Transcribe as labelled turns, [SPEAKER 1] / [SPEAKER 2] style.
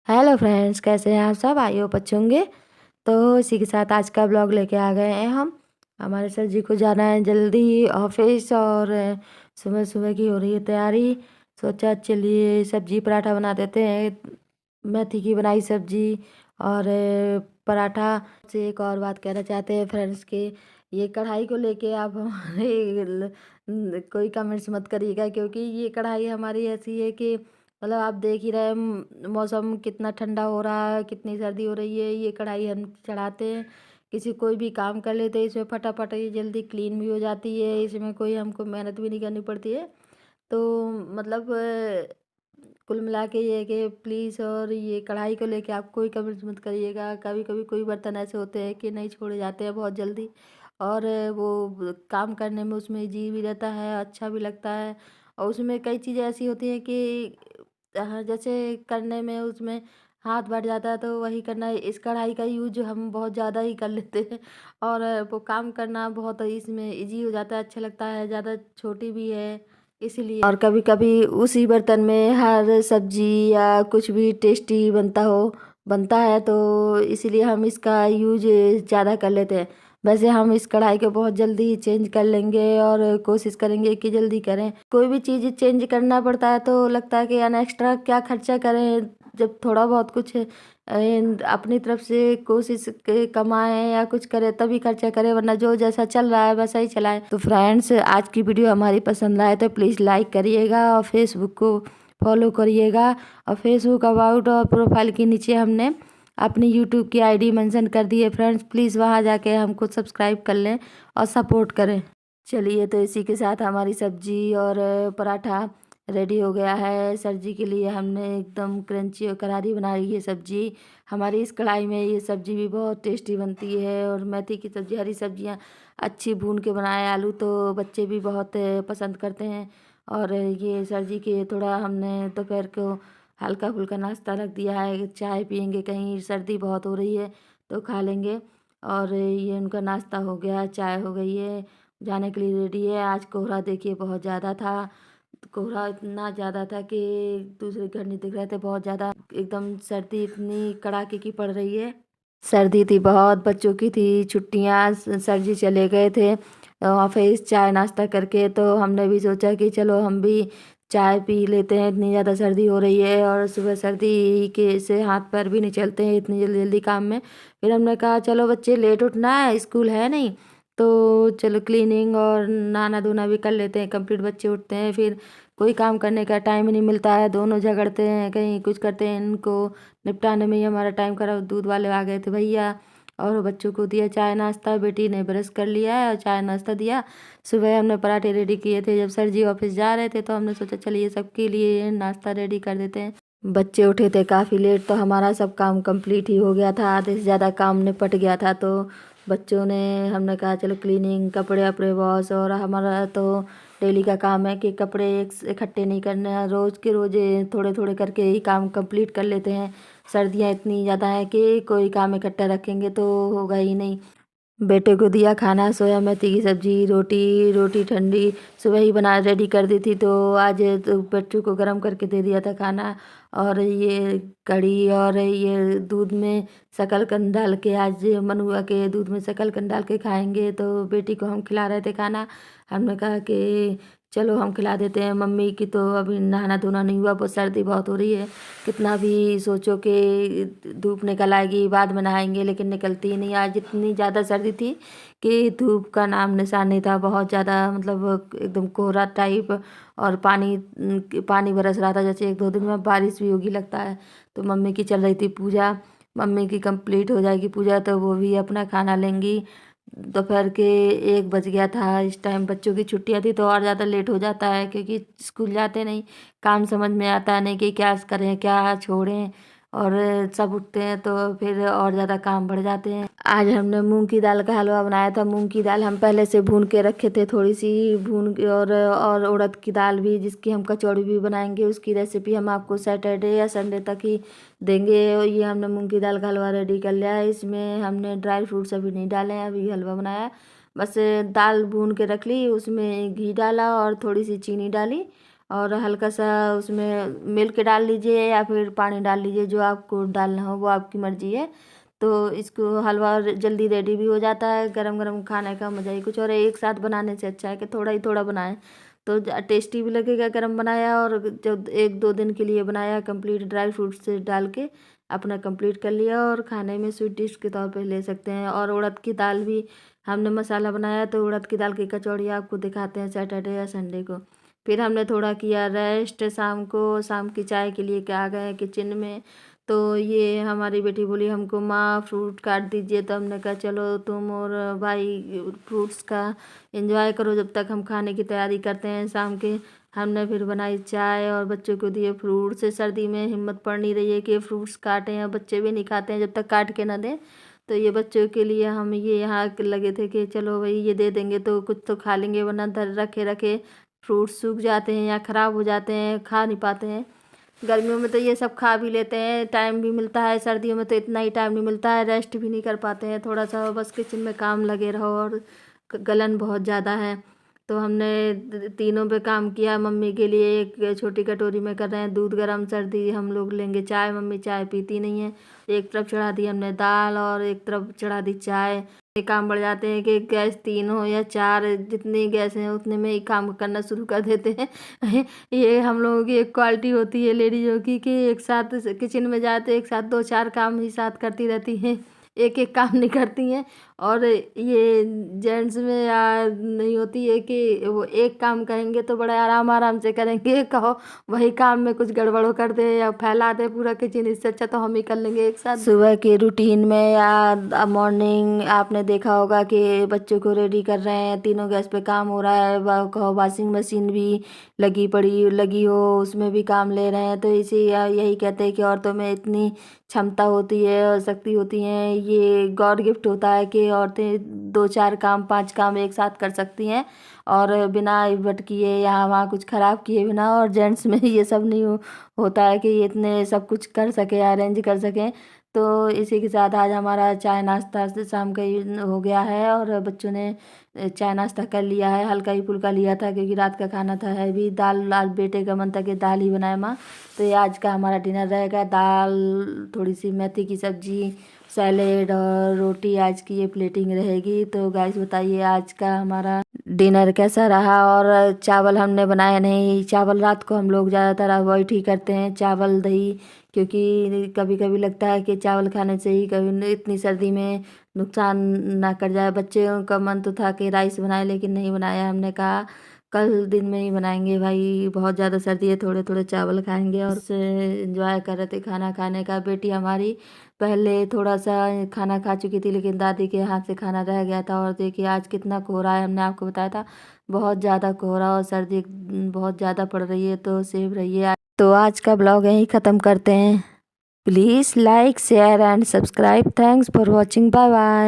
[SPEAKER 1] Hello friends, कैसे हैं आप सब? आई होप अच्छे होंगे। तो इसी के साथ आज का ब्लॉग लेके आ गए हैं हम। हमारे सर जी को जाना है जल्दी ऑफिस और सुबह सुबह की हो रही है तैयारी। सोचा चलिए सब्जी पराठा बना देते हैं। मेथी की बनाई सब्जी और पराठा। से एक और बात कहना चाहते हैं फ्रेंड्स के ये कढ़ाई को लेके आप हमारे कोई कमेंट्स मत करिएगा, क्योंकि ये कढ़ाई हमारी ऐसी है कि मतलब आप देख ही रहे हैं मौसम कितना ठंडा हो रहा है, कितनी सर्दी हो रही है। ये कढ़ाई हम चढ़ाते हैं, किसी कोई भी काम कर लेते हैं इसमें, फटाफट ये जल्दी क्लीन भी हो जाती है, इसमें कोई हमको मेहनत भी नहीं करनी पड़ती है। तो मतलब कुल मिला के ये है कि प्लीज़, और ये कढ़ाई को लेके आप कोई कमेंट्स मत करिएगा। कभी कभी कोई बर्तन ऐसे होते हैं कि नहीं छोड़े जाते हैं बहुत जल्दी, और वो काम करने में उसमें जी भी रहता है, अच्छा भी लगता है। और उसमें कई चीज़ें ऐसी होती हैं कि हाँ, जैसे करने में उसमें हाथ बढ़ जाता है, तो वही करना है। इस कढ़ाई का यूज हम बहुत ज़्यादा ही कर लेते हैं, और वो काम करना बहुत इसमें इजी हो जाता है, अच्छा लगता है, ज़्यादा छोटी भी है इसीलिए। और कभी कभी उसी बर्तन में हर सब्जी या कुछ भी टेस्टी बनता है, तो इसीलिए हम इसका यूज ज़्यादा कर लेते हैं। वैसे हम इस कढ़ाई को बहुत जल्दी चेंज कर लेंगे और कोशिश करेंगे कि जल्दी करें। कोई भी चीज़ चेंज करना पड़ता है तो लगता है कि यानी एक्स्ट्रा क्या खर्चा करें, जब थोड़ा बहुत कुछ अपनी तरफ से कोशिश कमाएं या कुछ करें तभी खर्चा करें, वरना जो जैसा चल रहा है वैसा ही चलाएं। तो फ्रेंड्स, आज की वीडियो हमारी पसंद आए तो प्लीज़ लाइक करिएगा और फेसबुक को फॉलो करिएगा। और फेसबुक अबाउट और प्रोफाइल के नीचे हमने अपनी यूट्यूब की आईडी मेंशन कर दी है फ्रेंड्स, प्लीज़ वहाँ जाके हमको सब्सक्राइब कर लें और सपोर्ट करें। चलिए, तो इसी के साथ हमारी सब्जी और पराठा रेडी हो गया है। सर जी के लिए हमने एकदम क्रंची और करारी बनाई है सब्जी। हमारी इस कढ़ाई में ये सब्जी भी बहुत टेस्टी बनती है, और मेथी की सब्जी, हरी सब्जियां अच्छी भून के बनाए, आलू तो बच्चे भी बहुत पसंद करते हैं। और ये सर जी के थोड़ा हमने दोपहर को हल्का फुल्का नाश्ता रख दिया है, चाय पियेंगे, कहीं सर्दी बहुत हो रही है तो खा लेंगे। और ये उनका नाश्ता हो गया, चाय हो गई है, जाने के लिए रेडी है। आज कोहरा देखिए बहुत ज़्यादा था, कोहरा इतना ज़्यादा था कि दूसरे घर नहीं दिख रहे थे, बहुत ज़्यादा एकदम सर्दी इतनी कड़ाके की पड़ रही है। सर्दी थी बहुत, बच्चों की थी छुट्टियां, सर जी चले गए थे ऑफिस चाय नाश्ता करके, तो हमने भी सोचा कि चलो हम भी चाय पी लेते हैं, इतनी ज़्यादा सर्दी हो रही है और सुबह सर्दी के से हाथ पैर भी नहीं चलते हैं इतनी जल्दी जल्दी काम में। फिर हमने कहा चलो बच्चे लेट उठना है, स्कूल है नहीं, तो चलो क्लीनिंग और नहाना धोना भी कर लेते हैं कंप्लीट। बच्चे उठते हैं फिर कोई काम करने का टाइम ही नहीं मिलता है, दोनों झगड़ते हैं, कहीं कुछ करते हैं, इनको निपटाने में ही हमारा टाइम खराब। दूध वाले आ गए थे भैया, और बच्चों को दिया चाय नाश्ता, बेटी ने ब्रश कर लिया है और चाय नाश्ता दिया। सुबह हमने पराठे रेडी किए थे, जब सर जी ऑफिस जा रहे थे तो हमने सोचा चलिए सबके लिए नाश्ता रेडी कर देते हैं। बच्चे उठे थे काफ़ी लेट, तो हमारा सब काम कंप्लीट ही हो गया था, आधे से ज़्यादा काम निपट गया था। तो बच्चों ने, हमने कहा चलो क्लीनिंग, कपड़े अपड़े वॉश, और हमारा तो डेली का काम है कि कपड़े इकट्ठे नहीं करने हैं, रोज़ के रोज़ थोड़े थोड़े करके ही काम कंप्लीट कर लेते हैं। सर्दियाँ इतनी ज़्यादा हैं कि कोई काम इकट्ठा रखेंगे तो होगा ही नहीं। बेटे को दिया खाना, सोया मेथी की सब्जी, रोटी, रोटी ठंडी सुबह ही बना रेडी कर दी थी, तो आज तो बच्चों को गर्म करके दे दिया था खाना। और ये कढ़ी और ये दूध में शकरकंद डाल के, आज मनुआ के दूध में शकरकंद डाल के खाएंगे, तो बेटी को हम खिला रहे थे खाना। हमने कहा कि चलो हम खिला देते हैं, मम्मी की तो अभी नहाना धोना नहीं हुआ, बहुत सर्दी बहुत हो रही है, कितना भी सोचो कि धूप निकल आएगी बाद में नहाएंगे, लेकिन निकलती ही नहीं। आज इतनी ज़्यादा सर्दी थी कि धूप का नाम निशान नहीं था, बहुत ज़्यादा मतलब एकदम कोहरा टाइप, और पानी पानी बरस रहा था, जैसे एक दो दिन में बारिश भी होगी लगता है। तो मम्मी की चल रही थी पूजा, मम्मी की कंप्लीट हो जाएगी पूजा तो वो भी अपना खाना लेंगी। दोपहर के 1 बज गया था, इस टाइम बच्चों की छुट्टियां थी तो और ज़्यादा लेट हो जाता है, क्योंकि स्कूल जाते नहीं, काम समझ में आता नहीं कि क्या करें क्या छोड़ें, और सब उठते हैं तो फिर और ज़्यादा काम बढ़ जाते हैं। आज हमने मूंग की दाल का हलवा बनाया था। मूंग की दाल हम पहले से भून के रखे थे, थोड़ी सी भून के, और उड़द की दाल भी, जिसकी हम कचौड़ी भी बनाएंगे, उसकी रेसिपी हम आपको सैटरडे या संडे तक ही देंगे। और ये हमने मूंग की दाल का हलवा रेडी कर लिया है, इसमें हमने ड्राई फ्रूट्स अभी नहीं डाले हैं, अभी हलवा बनाया है। बस दाल भून के रख ली, उसमें घी डाला और थोड़ी सी चीनी डाली, और हल्का सा उसमें मिल्क डाल लीजिए या फिर पानी डाल लीजिए, जो आपको डालना हो वो आपकी मर्ज़ी है। तो इसको हलवा जल्दी रेडी भी हो जाता है। गरम गरम खाने का मज़ा ही कुछ और है। एक साथ बनाने से अच्छा है कि थोड़ा ही थोड़ा बनाएं, तो टेस्टी भी लगेगा गरम बनाया। और जब 1-2 दिन के लिए बनाया, कंप्लीट ड्राई फ्रूट्स से डाल के अपना कंप्लीट कर लिया और खाने में स्वीट डिश के तौर पे ले सकते हैं। और उड़द की दाल भी हमने मसाला बनाया, तो उड़द की दाल की कचौड़ी आपको दिखाते हैं सैटरडे या संडे को। फिर हमने थोड़ा किया रेस्ट, शाम को शाम की चाय के लिए क्या आ गए किचन में। तो ये हमारी बेटी बोली हमको, माँ फ्रूट काट दीजिए, तो हमने कहा चलो तुम और भाई फ्रूट्स का एंजॉय करो जब तक हम खाने की तैयारी करते हैं शाम के। हमने फिर बनाई चाय और बच्चों को दिए फ्रूट्स। सर्दी में हिम्मत पड़ नहीं रही है कि फ्रूट्स काटें, या बच्चे भी नहीं खाते हैं जब तक काट के ना दें। तो ये बच्चों के लिए हम ये यहाँ लगे थे कि चलो भाई ये दे देंगे तो कुछ तो खा लेंगे, वरना धर रखे रखे फ्रूट्स सूख जाते हैं या ख़राब हो जाते हैं, खा नहीं पाते हैं। गर्मियों में तो ये सब खा भी लेते हैं, टाइम भी मिलता है। सर्दियों में तो इतना ही टाइम नहीं मिलता है, रेस्ट भी नहीं कर पाते हैं। थोड़ा सा बस किचन में काम लगे रहो, और गलन बहुत ज़्यादा है। तो हमने तीनों पे काम किया। मम्मी के लिए एक छोटी कटोरी में कर रहे हैं दूध गरम, सर्दी हम लोग लेंगे चाय, मम्मी चाय पीती नहीं है। एक तरफ चढ़ा दी हमने दाल और एक तरफ चढ़ा दी चाय। ये काम बढ़ जाते हैं कि गैस 3 हो या 4, जितनी गैस हैं उतने में ही काम करना शुरू कर देते हैं। ये हम लोगों की एक क्वालिटी होती है लेडीज़ों की, कि एक साथ किचन में जाते एक साथ 2-4 काम ही साथ करती रहती हैं, एक एक काम नहीं करती हैं। और ये जेंट्स में या नहीं होती है कि वो एक काम करेंगे तो बड़े आराम आराम से करेंगे, कहो वही काम में कुछ गड़बड़ कर दे या फैला दे पूरा किचन, इससे अच्छा तो हम ही कर लेंगे एक साथ। सुबह के रूटीन में या मॉर्निंग आपने देखा होगा कि बच्चों को रेडी कर रहे हैं, तीनों गैस पे काम हो रहा है। कहो वॉशिंग मशीन भी लगी हो, उसमें भी काम ले रहे हैं। तो इसी यही कहते हैं कि औरतों में इतनी क्षमता होती है और शक्ति होती है, ये गॉड गिफ्ट होता है कि औरतें 2-4 काम 5 काम एक साथ कर सकती हैं, और बिना भटकिए यहाँ वहाँ कुछ ख़राब किए बिना। और जेंट्स में ये सब नहीं होता है कि ये इतने सब कुछ कर सके, अरेंज कर सकें। तो इसी के साथ आज हमारा चाय नाश्ता शाम का ही हो गया है, और बच्चों ने चाय नाश्ता कर लिया है। हल्का ही फुल्का लिया था क्योंकि रात का खाना था हैवी। दाल, आज बेटे का मन था कि दाल ही बनाए माँ, तो ये आज का हमारा डिनर रहेगा। दाल, थोड़ी सी मेथी की सब्जी, सैलेड और रोटी आज की ये प्लेटिंग रहेगी। तो गाइस बताइए आज का हमारा डिनर कैसा रहा। और चावल हमने बनाया नहीं, चावल रात को हम लोग ज़्यादातर अवॉइड ही करते हैं, चावल दही। क्योंकि कभी कभी लगता है कि चावल खाने से ही कभी इतनी सर्दी में नुकसान ना कर जाए। बच्चों का मन तो था कि राइस बनाए, लेकिन नहीं बनाया। हमने कहा कल दिन में ही बनाएंगे भाई, बहुत ज़्यादा सर्दी है, थोड़े थोड़े चावल खाएंगे। और से एंजॉय कर रहे थे खाना खाने का। बेटी हमारी पहले थोड़ा सा खाना खा चुकी थी, लेकिन दादी के हाथ से खाना रह गया था। और देखिए आज कितना कोहरा है, हमने आपको बताया था बहुत ज़्यादा कोहरा और सर्दी बहुत ज़्यादा पड़ रही है, तो सेफ रहिए। तो आज का ब्लॉग यहीं ख़त्म करते हैं। Please like share and subscribe. Thanks for watching. Bye bye.